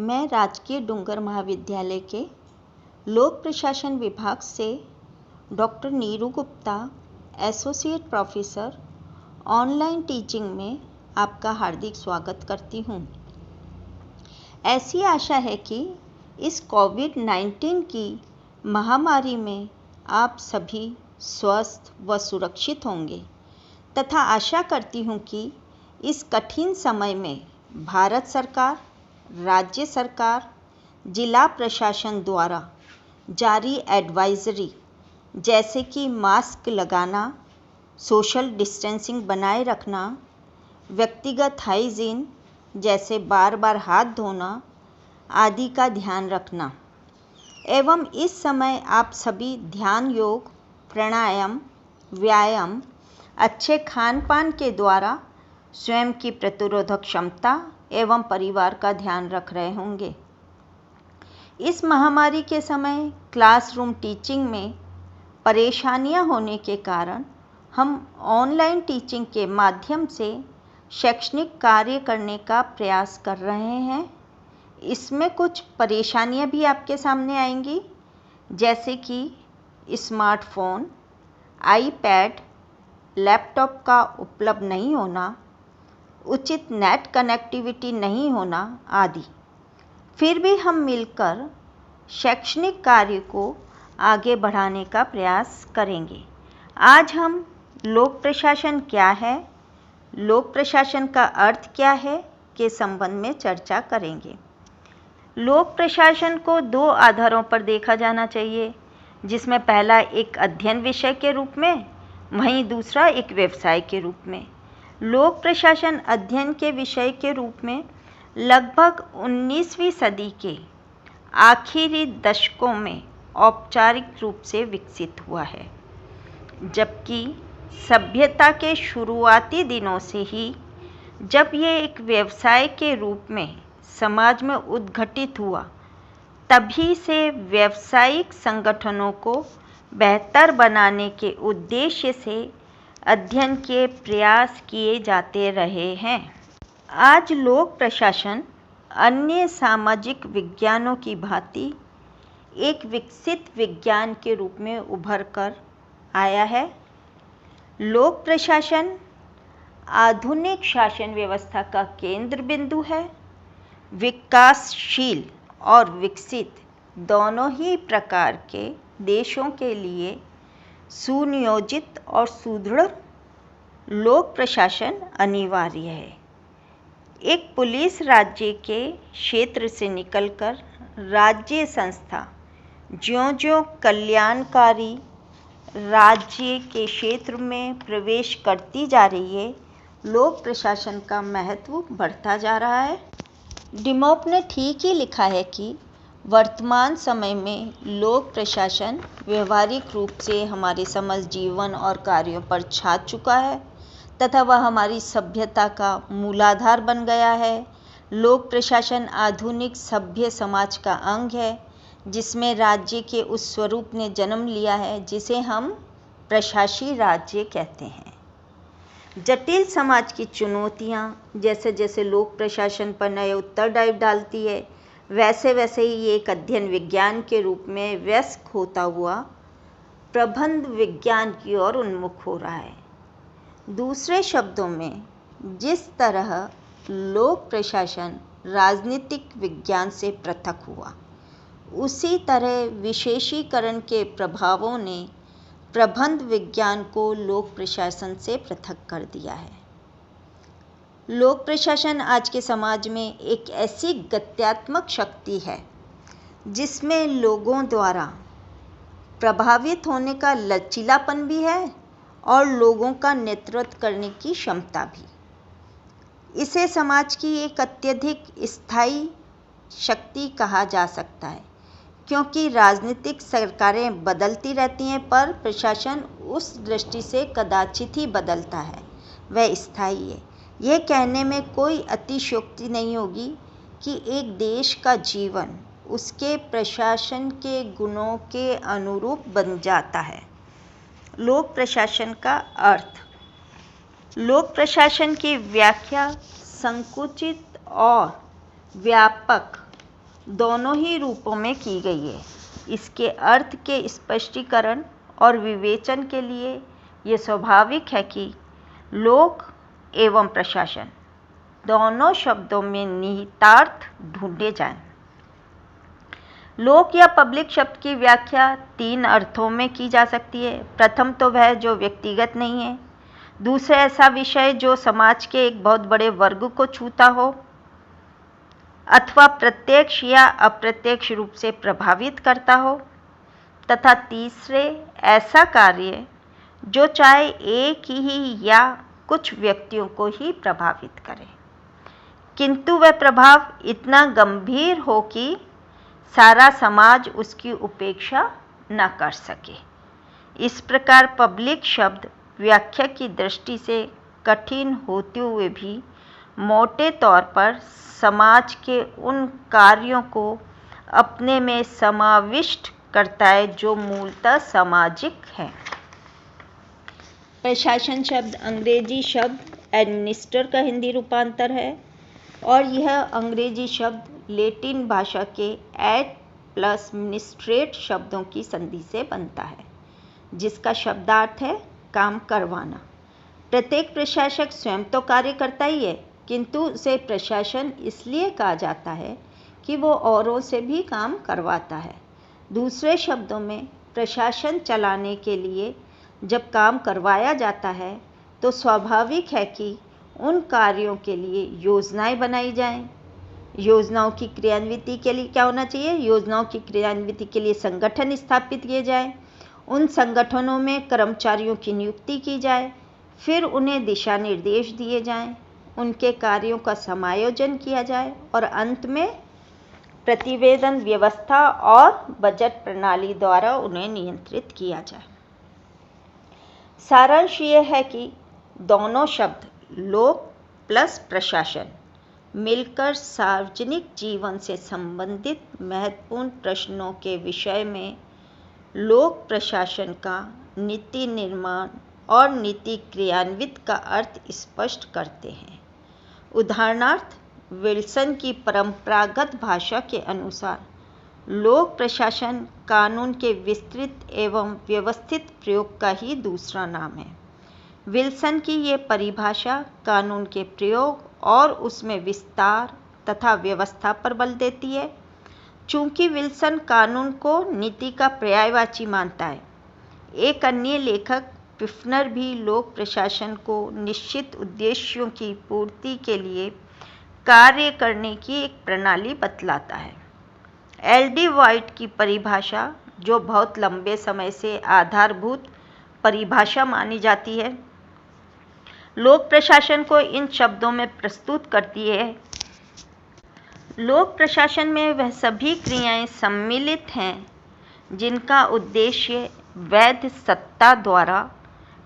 मैं राजकीय डूंगर महाविद्यालय के लोक प्रशासन विभाग से doctor Neeru Gupta, associate professor, online teaching में आपका हार्दिक स्वागत करती हूँ। ऐसी आशा है कि इस कोविड-19 की महामारी में आप सभी स्वस्थ व सुरक्षित होंगे तथा आशा करती हूँ कि इस कठिन समय में भारत सरकार, राज्य सरकार, जिला प्रशासन द्वारा जारी एडवाइजरी जैसे कि मास्क लगाना, सोशल डिस्टेंसिंग बनाए रखना, व्यक्तिगत हाइजीन जैसे बार बार हाथ धोना आदि का ध्यान रखना एवं इस समय आप सभी ध्यान, योग, प्राणायाम, व्यायाम, अच्छे खान पान के द्वारा स्वयं की प्रतिरोधक क्षमता एवं परिवार का ध्यान रख रहे होंगे। इस महामारी के समय क्लासरूम टीचिंग में परेशानियां होने के कारण हम ऑनलाइन टीचिंग के माध्यम से शैक्षणिक कार्य करने का प्रयास कर रहे हैं। इसमें कुछ परेशानियां भी आपके सामने आएंगी, जैसे कि स्मार्टफोन, आईपैड, लैपटॉप का उपलब्ध नहीं होना, उचित नेट कनेक्टिविटी नहीं होना आदि। फिर भी हम मिलकर शैक्षणिक कार्य को आगे बढ़ाने का प्रयास करेंगे। आज हम लोक प्रशासन क्या है, लोक प्रशासन का अर्थ क्या है के संबंध में चर्चा करेंगे। लोक प्रशासन को दो आधारों पर देखा जाना चाहिए, जिसमें पहला एक अध्ययन विषय के रूप में, वहीं दूसरा एक व्यवसाय के रूप में। लोक प्रशासन अध्ययन के विषय के रूप में लगभग 19वीं सदी के आखिरी दशकों में औपचारिक रूप से विकसित हुआ है, जबकि सभ्यता के शुरुआती दिनों से ही जब ये एक व्यवसाय के रूप में समाज में उद्घटित हुआ, तभी से व्यावसायिक संगठनों को बेहतर बनाने के उद्देश्य से अध्ययन के प्रयास किए जाते रहे हैं। आज लोक प्रशासन अन्य सामाजिक विज्ञानों की भांति एक विकसित विज्ञान के रूप में उभर कर आया है। लोक प्रशासन आधुनिक शासन व्यवस्था का केंद्र बिंदु है। विकासशील और विकसित दोनों ही प्रकार के देशों के लिए सुनियोजित और सुदृढ़ लोक प्रशासन अनिवार्य है। एक पुलिस राज्य के क्षेत्र से निकलकर राज्य संस्था ज्यों-ज्यों कल्याणकारी राज्य के क्षेत्र में प्रवेश करती जा रही है, लोक प्रशासन का महत्व बढ़ता जा रहा है। डिमोप ने ठीक ही लिखा है कि वर्तमान समय में लोक प्रशासन व्यवहारिक रूप से हमारे समस्त जीवन और कार्यों पर छा चुका है तथा वह हमारी सभ्यता का मूलाधार बन गया है। लोक प्रशासन आधुनिक सभ्य समाज का अंग है, जिसमें राज्य के उस स्वरूप ने जन्म लिया है जिसे हम प्रशासी राज्य कहते हैं। जटिल समाज की चुनौतियाँ जैसे जैसे लोक प्रशासन पर नए उत्तरदायित्व डालती है, वैसे वैसे ही ये एक अध्ययन विज्ञान के रूप में वयस्क होता हुआ प्रबंध विज्ञान की ओर उन्मुख हो रहा है। दूसरे शब्दों में, जिस तरह लोक प्रशासन राजनीतिक विज्ञान से पृथक हुआ, उसी तरह विशेषीकरण के प्रभावों ने प्रबंध विज्ञान को लोक प्रशासन से पृथक कर दिया है। लोक प्रशासन आज के समाज में एक ऐसी गत्यात्मक शक्ति है जिसमें लोगों द्वारा प्रभावित होने का लचीलापन भी है और लोगों का नेतृत्व करने की क्षमता भी। इसे समाज की एक अत्यधिक स्थायी शक्ति कहा जा सकता है, क्योंकि राजनीतिक सरकारें बदलती रहती हैं पर प्रशासन उस दृष्टि से कदाचित ही बदलता है, वह स्थायी है। यह कहने में कोई अतिशयोक्ति नहीं होगी कि एक देश का जीवन उसके प्रशासन के गुणों के अनुरूप बन जाता है। लोक प्रशासन का अर्थ। लोक प्रशासन की व्याख्या संकुचित और व्यापक दोनों ही रूपों में की गई है। इसके अर्थ के स्पष्टीकरण और विवेचन के लिए ये स्वाभाविक है कि लोक एवं प्रशासन दोनों शब्दों में निहितार्थ ढूंढे जाएं। लोक या पब्लिक शब्द की व्याख्या 3 अर्थों में की जा सकती है। प्रथम तो वह जो व्यक्तिगत नहीं है, दूसरा ऐसा विषय जो समाज के एक बहुत बड़े वर्ग को छूता हो अथवा प्रत्यक्ष या अप्रत्यक्ष रूप से प्रभावित करता हो, तथा तीसरे ऐसा कार्य जो चाहे एक ही या कुछ व्यक्तियों को ही प्रभावित करे, किंतु वह प्रभाव इतना गंभीर हो कि सारा समाज उसकी उपेक्षा न कर सके। इस प्रकार पब्लिक शब्द व्याख्या की दृष्टि से कठिन होते हुए भी मोटे तौर पर समाज के उन कार्यों को अपने में समाविष्ट करता है जो मूलतः सामाजिक हैं। प्रशासन शब्द अंग्रेजी शब्द एडमिनिस्टर का हिंदी रूपांतर है और यह अंग्रेजी शब्द लैटिन भाषा के एड प्लस मिनिस्ट्रेट शब्दों की संधि से बनता है, जिसका शब्दार्थ है काम करवाना। प्रत्येक प्रशासक स्वयं तो कार्य करता ही है, किंतु उसे प्रशासन इसलिए कहा जाता है कि वो औरों से भी काम करवाता है। दूसरे शब्दों में प्रशासन चलाने के लिए जब काम करवाया जाता है तो स्वाभाविक है कि उन कार्यों के लिए योजनाएं बनाई जाएं। योजनाओं की क्रियान्विति के लिए क्या होना चाहिए? योजनाओं की क्रियान्विति के लिए संगठन स्थापित किए जाएं। उन संगठनों में कर्मचारियों की नियुक्ति की जाए, फिर उन्हें दिशा निर्देश दिए जाएं, उनके कार्यों का समायोजन किया जाए और अंत में प्रतिवेदन व्यवस्था और बजट प्रणाली द्वारा उन्हें नियंत्रित किया जाए। सारांश ये है कि दोनों शब्द लोक प्लस प्रशासन मिलकर सार्वजनिक जीवन से संबंधित महत्वपूर्ण प्रश्नों के विषय में लोक प्रशासन का नीति निर्माण और नीति क्रियान्वित का अर्थ स्पष्ट करते हैं। उदाहरणार्थ, विल्सन की परंपरागत भाषा के अनुसार लोक प्रशासन कानून के विस्तृत एवं व्यवस्थित प्रयोग का ही दूसरा नाम है। विल्सन की ये परिभाषा कानून के प्रयोग और उसमें विस्तार तथा व्यवस्था पर बल देती है। चूंकि विल्सन कानून को नीति का पर्यायवाची मानता है, एक अन्य लेखक पिफनर भी लोक प्रशासन को निश्चित उद्देश्यों की पूर्ति के लिए कार्य करने की एक प्रणाली बतलाता है। एल.डी. व्हाइट की परिभाषा, जो बहुत लंबे समय से आधारभूत परिभाषा मानी जाती है, लोक प्रशासन को इन शब्दों में प्रस्तुत करती है। लोक प्रशासन में वह सभी क्रियाएं सम्मिलित हैं जिनका उद्देश्य वैध सत्ता द्वारा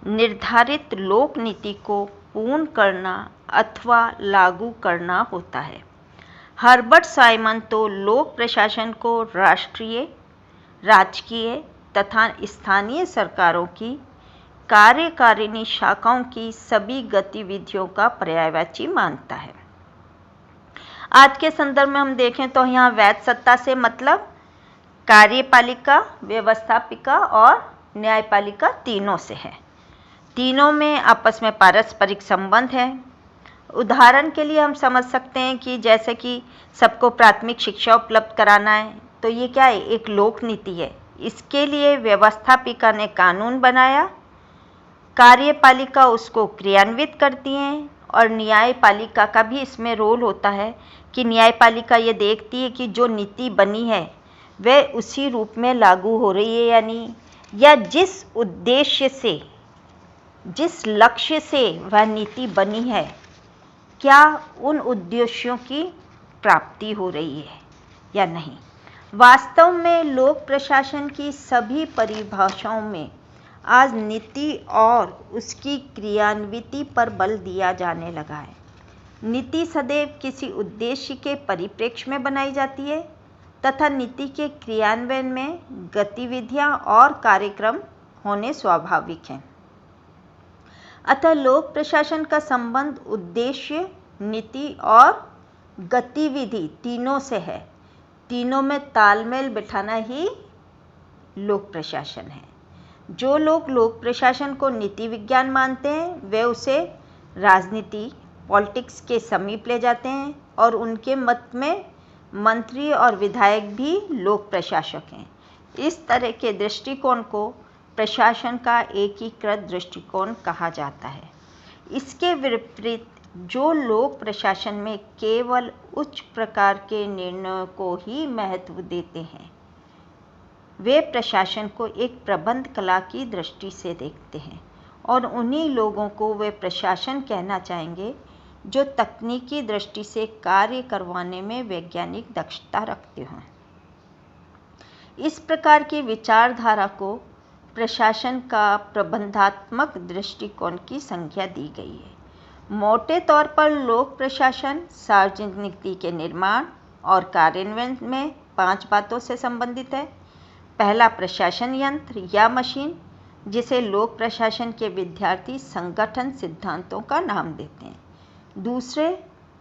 निर्धारित लोक नीति को पूर्ण करना अथवा लागू करना होता है। हर्बर्ट साइमन तो लोक प्रशासन को राष्ट्रीय, राजकीय तथा स्थानीय सरकारों की कार्यकारिणी शाखाओं की सभी गतिविधियों का पर्यायवाची मानता है। आज के संदर्भ में हम देखें तो यहाँ वैध सत्ता से मतलब कार्यपालिका, व्यवस्थापिका और न्यायपालिका तीनों से है। तीनों में आपस में पारस्परिक संबंध है। उदाहरण के लिए हम समझ सकते हैं कि जैसे कि सबको प्राथमिक शिक्षा उपलब्ध कराना है, तो ये क्या है? एक लोक नीति है। इसके लिए व्यवस्थापिका ने कानून बनाया, कार्यपालिका उसको क्रियान्वित करती है और न्यायपालिका का भी इसमें रोल होता है कि न्यायपालिका ये देखती है कि जो नीति बनी है वह उसी रूप में लागू हो रही है या नहीं, या जिस उद्देश्य से, जिस लक्ष्य से वह नीति बनी है, क्या उन उद्देश्यों की प्राप्ति हो रही है या नहीं। वास्तव में लोक प्रशासन की सभी परिभाषाओं में आज नीति और उसकी क्रियान्विति पर बल दिया जाने लगा है। नीति सदैव किसी उद्देश्य के परिप्रेक्ष्य में बनाई जाती है तथा नीति के क्रियान्वयन में गतिविधियां और कार्यक्रम होने स्वाभाविक हैं। अतः लोक प्रशासन का संबंध उद्देश्य, नीति और गतिविधि तीनों से है। तीनों में तालमेल बिठाना ही लोक प्रशासन है। जो लोग लोक प्रशासन को नीति विज्ञान मानते हैं वे उसे राजनीति पॉलिटिक्स के समीप ले जाते हैं और उनके मत में मंत्री और विधायक भी लोक प्रशासक हैं। इस तरह के दृष्टिकोण को प्रशासन का एकीकृत दृष्टिकोण कहा जाता है। इसके विपरीत जो लोक प्रशासन में केवल उच्च प्रकार के निर्णयों को ही महत्व देते हैं वे प्रशासन को एक प्रबंध कला की दृष्टि से देखते हैं और उन्हीं लोगों को वे प्रशासन कहना चाहेंगे जो तकनीकी दृष्टि से कार्य करवाने में वैज्ञानिक दक्षता रखते हों। इस प्रकार की विचारधारा को प्रशासन का प्रबंधात्मक दृष्टिकोण की संज्ञा दी गई है। मोटे तौर पर लोक प्रशासन सार्वजनिक नीति के निर्माण और कार्यान्वयन में 5 बातों से संबंधित है। पहला, प्रशासन यंत्र या मशीन, जिसे लोक प्रशासन के विद्यार्थी संगठन सिद्धांतों का नाम देते हैं। दूसरे,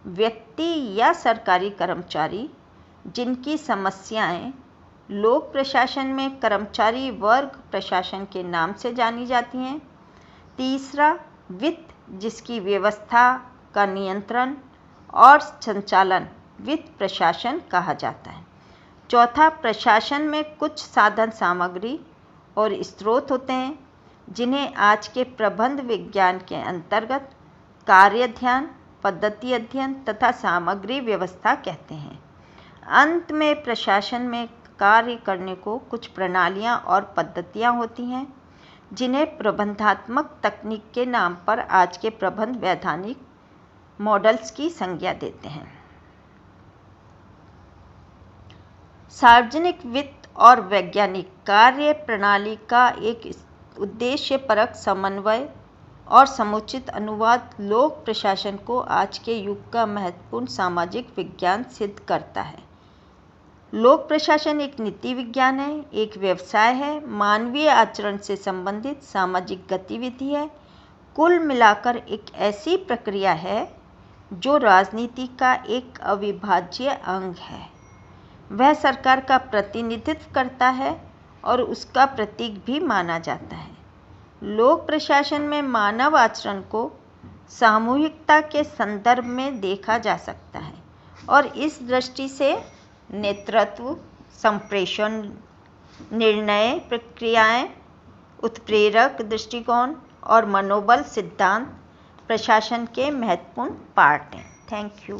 व्यक्ति या सरकारी कर्मचारी, जिनकी समस्याएं लोक प्रशासन में कर्मचारी वर्ग प्रशासन के नाम से जानी जाती हैं। तीसरा, वित्त, जिसकी व्यवस्था का नियंत्रण और संचालन वित्त प्रशासन कहा जाता है। चौथा, प्रशासन में कुछ साधन सामग्री और स्रोत होते हैं जिन्हें आज के प्रबंध विज्ञान के अंतर्गत कार्य अध्ययन, पद्धति अध्ययन तथा सामग्री व्यवस्था कहते हैं। अंत में प्रशासन में कार्य करने को कुछ प्रणालियां और पद्धतियां होती हैं जिन्हें प्रबंधात्मक तकनीक के नाम पर आज के प्रबंध वैधानिक मॉडल्स की संज्ञा देते हैं। सार्वजनिक वित्त और वैज्ञानिक कार्य प्रणाली का एक उद्देश्यपरक समन्वय और समुचित अनुवाद लोक प्रशासन को आज के युग का महत्वपूर्ण सामाजिक विज्ञान सिद्ध करता है। लोक प्रशासन एक नीति विज्ञान है, एक व्यवसाय है, मानवीय आचरण से संबंधित सामाजिक गतिविधि है। कुल मिलाकर एक ऐसी प्रक्रिया है जो राजनीति का एक अविभाज्य अंग है। वह सरकार का प्रतिनिधित्व करता है और उसका प्रतीक भी माना जाता है। लोक प्रशासन में मानव आचरण को सामूहिकता के संदर्भ में देखा जा सकता है और इस दृष्टि से नेतृत्व, संप्रेषण, निर्णय प्रक्रियाएं, उत्प्रेरक दृष्टिकोण और मनोबल सिद्धांत प्रशासन के महत्वपूर्ण पार्ट हैं। Thank you.